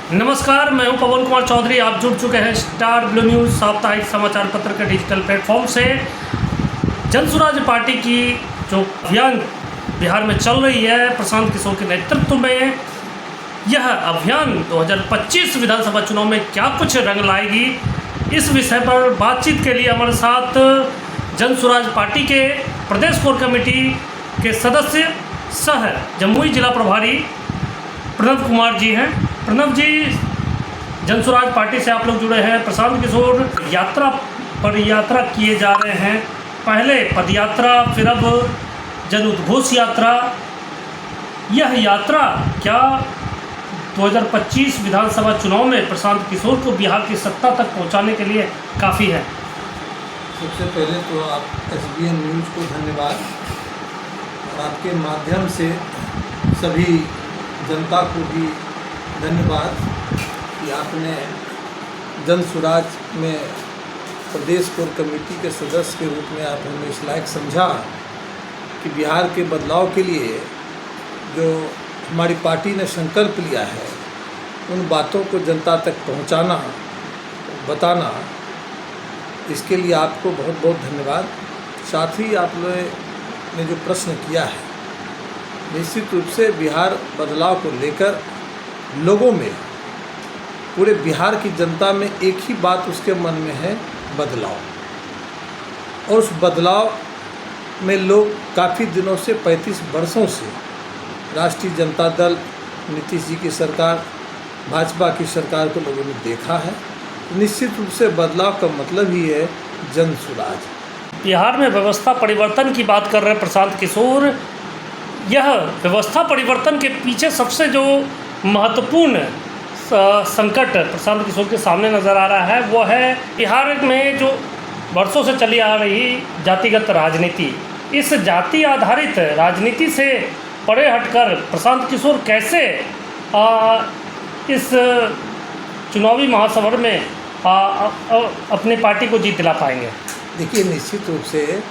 नमस्कार, मैं हूं पवन कुमार चौधरी। आप जुड़ चुके हैं स्टार ब्लू न्यूज़ साप्ताहिक समाचार पत्र के डिजिटल प्लेटफॉर्म से। जनसुराज पार्टी की जो अभियान बिहार में चल रही है प्रशांत किशोर के नेतृत्व में, यह अभियान 2025 विधानसभा चुनाव में क्या कुछ रंग लाएगी, इस विषय पर बातचीत के लिए हमारे साथ जनसुराज पार्टी के प्रदेश कोर कमेटी के सदस्य सह जमुई जिला प्रभारी प्रणव कुमार जी हैं। प्रणव जी, जनसुराज पार्टी से आप लोग जुड़े हैं। प्रशांत किशोर यात्रा किए जा रहे हैं, पहले पदयात्रा, फिर अब जन उद्घोष यात्रा। यह यात्रा क्या 2025 विधानसभा चुनाव में प्रशांत किशोर को बिहार की सत्ता तक पहुंचाने के लिए काफ़ी है? सबसे पहले तो आप SBN न्यूज़ को धन्यवाद, और आपके माध्यम से सभी जनता को भी धन्यवाद कि आपने जनसुराज में प्रदेश कोर कमेटी के सदस्य के रूप में आप हमें इस लायक समझा कि बिहार के बदलाव के लिए जो हमारी पार्टी ने संकल्प लिया है उन बातों को जनता तक पहुंचाना, बताना, इसके लिए आपको बहुत बहुत धन्यवाद। साथ ही आप लोगों ने जो प्रश्न किया है, निश्चित रूप से बिहार बदलाव को लेकर लोगों में, पूरे बिहार की जनता में एक ही बात उसके मन में है, बदलाव। और उस बदलाव में लोग काफ़ी दिनों से, 35 वर्षों से राष्ट्रीय जनता दल, नीतीश जी की सरकार, भाजपा की सरकार को लोगों ने देखा है। निश्चित रूप से बदलाव का मतलब ही है जनसुराज। बिहार में व्यवस्था परिवर्तन की बात कर रहे हैं प्रशांत किशोर। यह व्यवस्था परिवर्तन के पीछे सबसे जो महत्वपूर्ण संकट प्रशांत किशोर के सामने नज़र आ रहा है वो है बिहार में जो वर्षों से चली आ रही जातिगत राजनीति। इस जाति आधारित राजनीति से परे हटकर प्रशांत किशोर कैसे इस चुनावी महासमर में अपनी पार्टी को जीत दिला पाएंगे? देखिए, निश्चित रूप से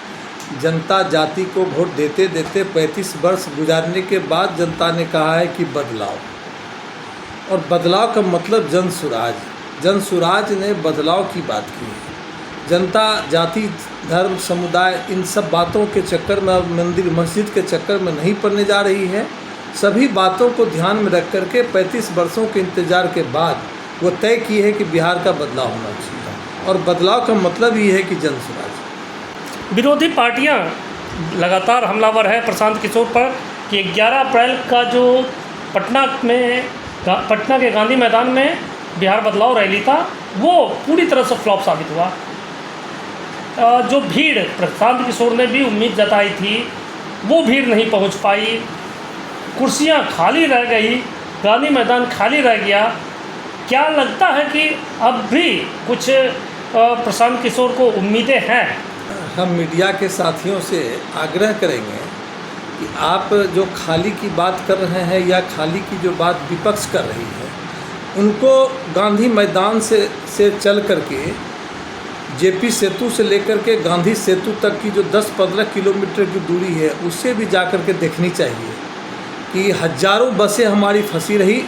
जनता जाति को वोट देते देते 35 वर्ष गुजारने के बाद जनता ने कहा है कि बदलाव, और बदलाव का मतलब जनसुराज। जनसुराज ने बदलाव की बात की है। जनता जाति, धर्म, समुदाय, इन सब बातों के चक्कर में, मंदिर मस्जिद के चक्कर में नहीं पड़ने जा रही है। सभी बातों को ध्यान में रख करके 35 वर्षों के इंतजार के बाद वो तय की है कि बिहार का बदलाव होना चाहिए, और बदलाव का मतलब ये है कि जनसुराज। विरोधी पार्टियां लगातार हमलावर है प्रशांत किशोर पर कि 11 अप्रैल का जो पटना के गांधी मैदान में बिहार बदलाव रैली था वो पूरी तरह से फ्लॉप साबित हुआ। जो भीड़ प्रशांत किशोर ने भी उम्मीद जताई थी वो भीड़ नहीं पहुंच पाई, कुर्सियां खाली रह गई, गांधी मैदान खाली रह गया। क्या लगता है कि अब भी कुछ प्रशांत किशोर को उम्मीदें हैं? हम मीडिया के साथियों से आग्रह करेंगे कि आप जो खाली की बात कर रहे हैं या खाली की जो बात विपक्ष कर रही है, उनको गांधी मैदान से चल करके JP सेतु से लेकर के गांधी सेतु तक की जो 10-15 किलोमीटर की दूरी है उससे भी जा कर के देखनी चाहिए कि हज़ारों बसें हमारी फंसी रही।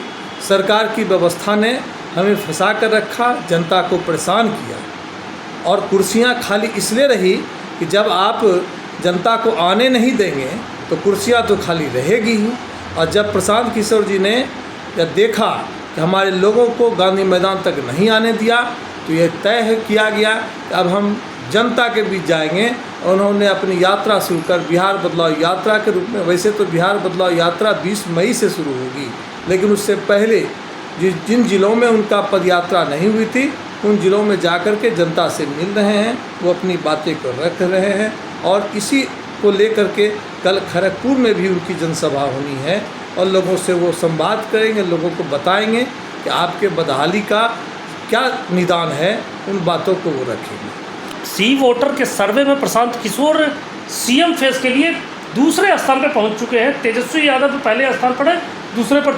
सरकार की व्यवस्था ने हमें फंसा कर रखा, जनता को परेशान किया, और कुर्सियां खाली इसलिए रही कि जब आप जनता को आने नहीं देंगे तो कुर्सियां तो खाली रहेगी ही। और जब प्रशांत किशोर जी ने यह देखा कि हमारे लोगों को गांधी मैदान तक नहीं आने दिया, तो ये तय किया गया कि अब हम जनता के बीच जाएंगे। उन्होंने अपनी यात्रा शुरू कर बिहार बदलाव यात्रा के रूप में, वैसे तो बिहार बदलाव यात्रा 20 मई से शुरू होगी, लेकिन उससे पहले जिन जिलों में उनका पदयात्रा नहीं हुई थी उन जिलों में जाकर के जनता से मिल रहे हैं, वो अपनी बातें को रख रहे हैं। और इसी को लेकर के कल खड़गपुर में भी उनकी जनसभा होनी है, और लोगों से वो संवाद करेंगे, लोगों को बताएंगे कि आपके बदहाली का क्या निदान है, उन बातों को वो रखेंगे। सी वोटर के सर्वे में प्रशांत किशोर CM फेस के लिए दूसरे स्थान पर पहुंच चुके हैं। तेजस्वी यादव तो पहले स्थान पर है, दूसरे पर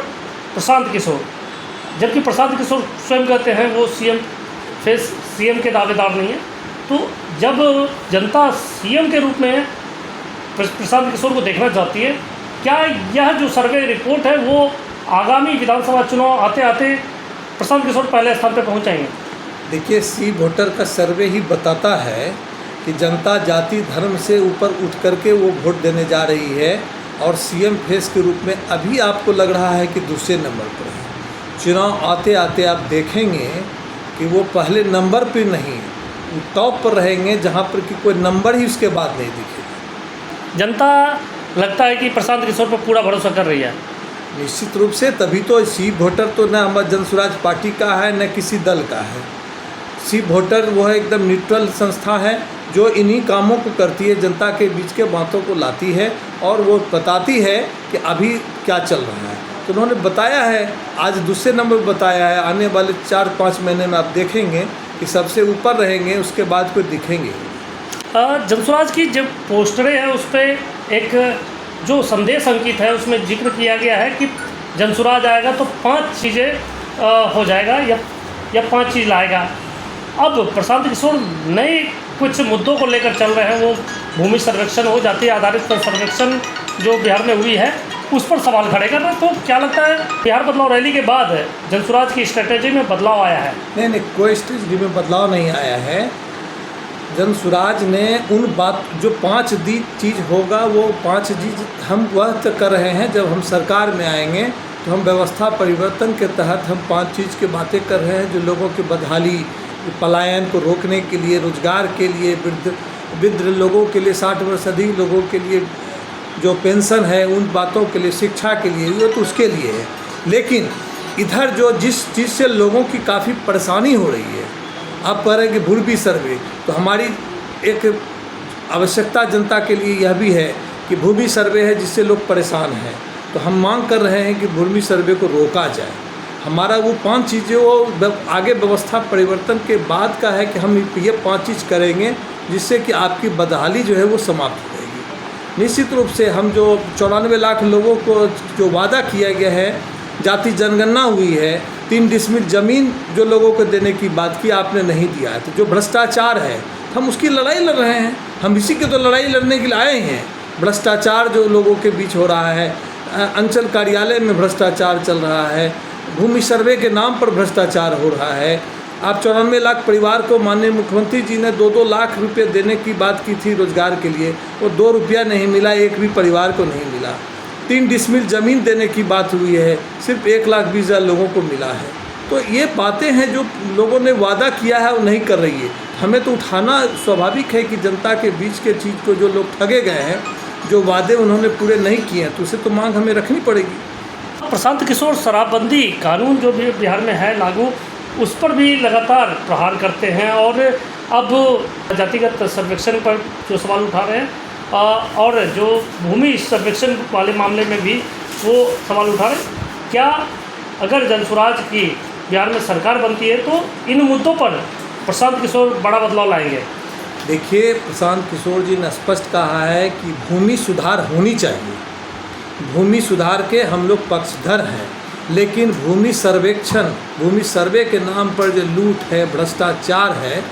प्रशांत किशोर, जबकि प्रशांत किशोर स्वयं कहते हैं वो CM के दावेदार नहीं है। तो जब जनता CM के रूप में प्रशांत किशोर को देखना चाहती है, क्या यह जो सर्वे रिपोर्ट है वो आगामी विधानसभा चुनाव आते आते प्रशांत किशोर पहले स्थान पर पहुँचाएंगे? देखिए, सी वोटर का सर्वे ही बताता है कि जनता जाति धर्म से ऊपर उठ करके वो वोट देने जा रही है और सीएम फेस के रूप में अभी आपको लग रहा है कि दूसरे नंबर पर है। चुनाव आते आते आप देखेंगे कि वो पहले नंबर पर नहीं, टॉप पर रहेंगे, जहाँ पर कि कोई नंबर ही उसके बाद नहीं दिखेगा। जनता लगता है कि प्रशांत किशोर पर पूरा भरोसा कर रही है। निश्चित रूप से, तभी तो सी वोटर तो न हमारा जनसुराज पार्टी का है न किसी दल का है। सी वोटर वो है एकदम न्यूट्रल संस्था है जो इन्हीं कामों को करती है, जनता के बीच के बातों को लाती है और वो बताती है कि अभी क्या चल रहा है। तो उन्होंने बताया है, आज दूसरे नंबर पर बताया है। आने वाले 4-5 महीने में आप देखेंगे कि सबसे ऊपर रहेंगे, उसके बाद कोई दिखेंगे। जनसुराज की जब पोस्टरें हैं उस पर एक जो संदेश अंकित है उसमें जिक्र किया गया है कि जनसुराज आएगा तो 5 चीज़ें हो जाएगा या 5 चीज़ लाएगा। अब प्रशांत किशोर नए कुछ मुद्दों को लेकर चल रहे हैं, वो भूमि सर्वेक्षण हो, जाति आधारित सर्वेक्षण जो बिहार में हुई है उस पर सवाल खड़े कर रहे हैं। तो क्या लगता है बिहार बदलाव रैली के बाद जनसुराज की स्ट्रेटेजी में बदलाव आया है? नहीं, कोई स्ट्रेटेजी में बदलाव नहीं आया है। जनसुराज ने उन बात जो 5 चीज़ होगा, वो 5 चीज़ हम वह तक कर रहे हैं। जब हम सरकार में आएंगे तो हम व्यवस्था परिवर्तन के तहत हम 5 चीज़ की बातें कर रहे हैं, जो लोगों की बदहाली, पलायन को रोकने के लिए, रोजगार के लिए, वृद्ध लोगों के लिए, 60 वर्ष अधिक लोगों के लिए जो पेंशन है, उन बातों के लिए, शिक्षा के लिए, वो तो उसके लिए है। लेकिन इधर जो जिस चीज़ से लोगों की काफ़ी परेशानी हो रही है, आप कह रहे हैं कि भूमि सर्वे, तो हमारी एक आवश्यकता जनता के लिए यह भी है कि भूमि सर्वे है जिससे लोग परेशान हैं। तो हम मांग कर रहे हैं कि भूमि सर्वे को रोका जाए। हमारा वो 5 चीज़ें वो आगे व्यवस्था परिवर्तन के बाद का है कि हम ये 5 चीज़ करेंगे जिससे कि आपकी बदहाली जो है वो समाप्त हो जाएगी। निश्चित रूप से हम जो 94 लाख लोगों को जो वादा किया गया है, जाति जनगणना हुई है, 3 डिसमिल ज़मीन जो लोगों को देने की बात की, आपने नहीं दिया है। तो जो भ्रष्टाचार है हम उसकी लड़ाई लड़ रहे हैं। हम इसी की तो लड़ाई लड़ने के लिए आए हैं। भ्रष्टाचार जो लोगों के बीच हो रहा है, अंचल कार्यालय में भ्रष्टाचार चल रहा है, भूमि सर्वे के नाम पर भ्रष्टाचार हो रहा है। आप 94 लाख परिवार को माननीय मुख्यमंत्री जी ने 2-2 लाख रुपए देने की बात की थी रोजगार के लिए, वो 2 रुपया नहीं मिला, एक भी परिवार को नहीं मिला। 3 डिसमिल ज़मीन देने की बात हुई है, सिर्फ 1,20,000 लोगों को मिला है। तो ये बातें हैं जो लोगों ने वादा किया है वो नहीं कर रही है। हमें तो उठाना स्वाभाविक है कि जनता के बीच के चीज़ को जो लोग ठगे गए हैं, जो वादे उन्होंने पूरे नहीं किए हैं, तो उसे तो मांग हमें रखनी पड़ेगी। प्रशांत किशोर शराबबंदी कानून जो भी बिहार में है लागू, उस पर भी लगातार प्रहार करते हैं और अब जातिगत सर्वेक्षण पर जो सवाल उठा रहे हैं और जो भूमि सर्वेक्षण वाले मामले में भी वो सवाल उठा रहे हैं। क्या अगर जनसुराज की बिहार में सरकार बनती है तो इन मुद्दों पर प्रशांत किशोर बड़ा बदलाव लाएंगे? देखिए, प्रशांत किशोर जी ने स्पष्ट कहा है कि भूमि सुधार होनी चाहिए। भूमि सुधार के हम लोग पक्षधर हैं, लेकिन भूमि सर्वेक्षण, भूमि सर्वे के नाम पर जो लूट है, भ्रष्टाचार है,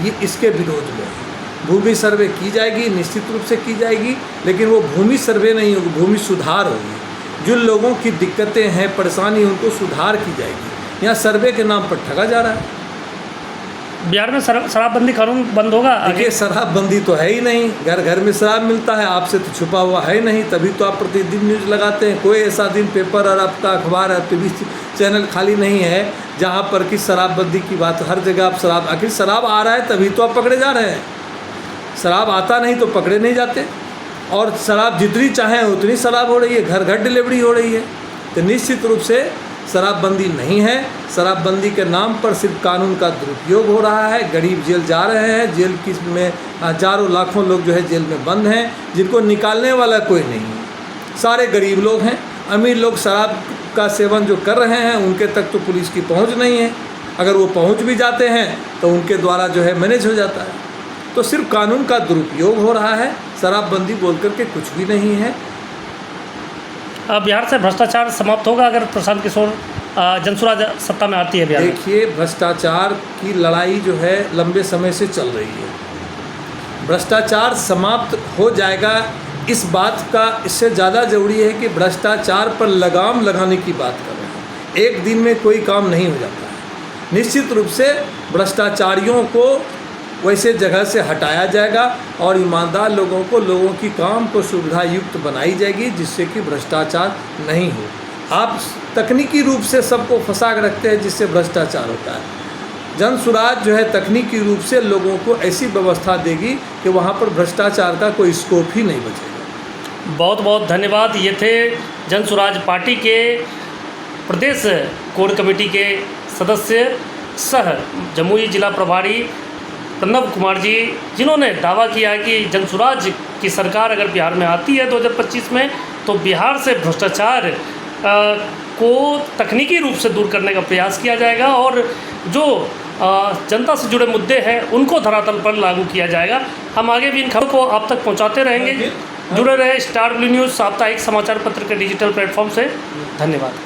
ये इसके विरोध में है। भूमि सर्वे की जाएगी, निश्चित रूप से की जाएगी, लेकिन वो भूमि सर्वे नहीं होगी, भूमि सुधार होगी। जिन लोगों की दिक्कतें हैं, परेशानी, उनको सुधार की जाएगी। यहाँ सर्वे के नाम पर ठगा जा रहा है। बिहार में शराबबंदी कानून बंद होगा? देखिए, शराबबंदी तो है ही नहीं, घर घर में शराब मिलता है, आपसे तो छुपा हुआ है नहीं, तभी तो आप प्रतिदिन न्यूज़ लगाते हैं। कोई ऐसा दिन पेपर और आपका अखबार है, टीवी चैनल खाली नहीं है जहाँ पर कि शराबबंदी की बात, हर जगह आप शराब, आखिर शराब आ रहा है तभी तो आप पकड़े जा रहे हैं। शराब आता नहीं तो पकड़े नहीं जाते, और शराब जितनी चाहें उतनी शराब हो रही है, घर घर डिलीवरी हो रही है। तो निश्चित रूप से शराबबंदी नहीं है। शराबबंदी के नाम पर सिर्फ कानून का दुरुपयोग हो रहा है। गरीब जेल जा रहे हैं, जेल की में हजारों लाखों लोग जो है जेल में बंद हैं, जिनको निकालने वाला कोई नहीं है। सारे गरीब लोग हैं, अमीर लोग शराब का सेवन जो कर रहे हैं उनके तक तो पुलिस की पहुंच नहीं है। अगर वो पहुंच भी जाते हैं तो उनके द्वारा जो है मैनेज हो जाता है। तो सिर्फ कानून का दुरुपयोग हो रहा है, शराबबंदी बोल करके कुछ भी नहीं है। बिहार से भ्रष्टाचार समाप्त होगा अगर प्रशांत किशोर जनसुराज सत्ता में आती है बिहार में? देखिए, भ्रष्टाचार की लड़ाई जो है लंबे समय से चल रही है। भ्रष्टाचार समाप्त हो जाएगा, इस बात का इससे ज़्यादा ज़रूरी है कि भ्रष्टाचार पर लगाम लगाने की बात कर रहे हैं। एक दिन में कोई काम नहीं हो जाता है। निश्चित रूप से भ्रष्टाचारियों को वैसे जगह से हटाया जाएगा और ईमानदार लोगों की काम को सुविधा युक्त बनाई जाएगी, जिससे कि भ्रष्टाचार नहीं हो। आप तकनीकी रूप से सबको फंसा के रखते हैं, जिससे भ्रष्टाचार होता है। जन सुराज जो है तकनीकी रूप से लोगों को ऐसी व्यवस्था देगी कि वहाँ पर भ्रष्टाचार का कोई स्कोप ही नहीं बचेगा। बहुत बहुत धन्यवाद। ये थे जन सुराज पार्टी के प्रदेश कोर कमेटी के सदस्य सह जमुई जिला प्रभारी प्रणव कुमार जी, जिन्होंने दावा किया है कि जन सुराज की सरकार अगर बिहार में आती है 2025 में, तो बिहार से भ्रष्टाचार को तकनीकी रूप से दूर करने का प्रयास किया जाएगा और जो जनता से जुड़े मुद्दे हैं उनको धरातल पर लागू किया जाएगा। हम आगे भी इन खबरों को आप तक पहुंचाते रहेंगे। जुड़े रहे स्टार ब्लू न्यूज़ साप्ताहिक समाचार पत्र के डिजिटल प्लेटफॉर्म से। धन्यवाद।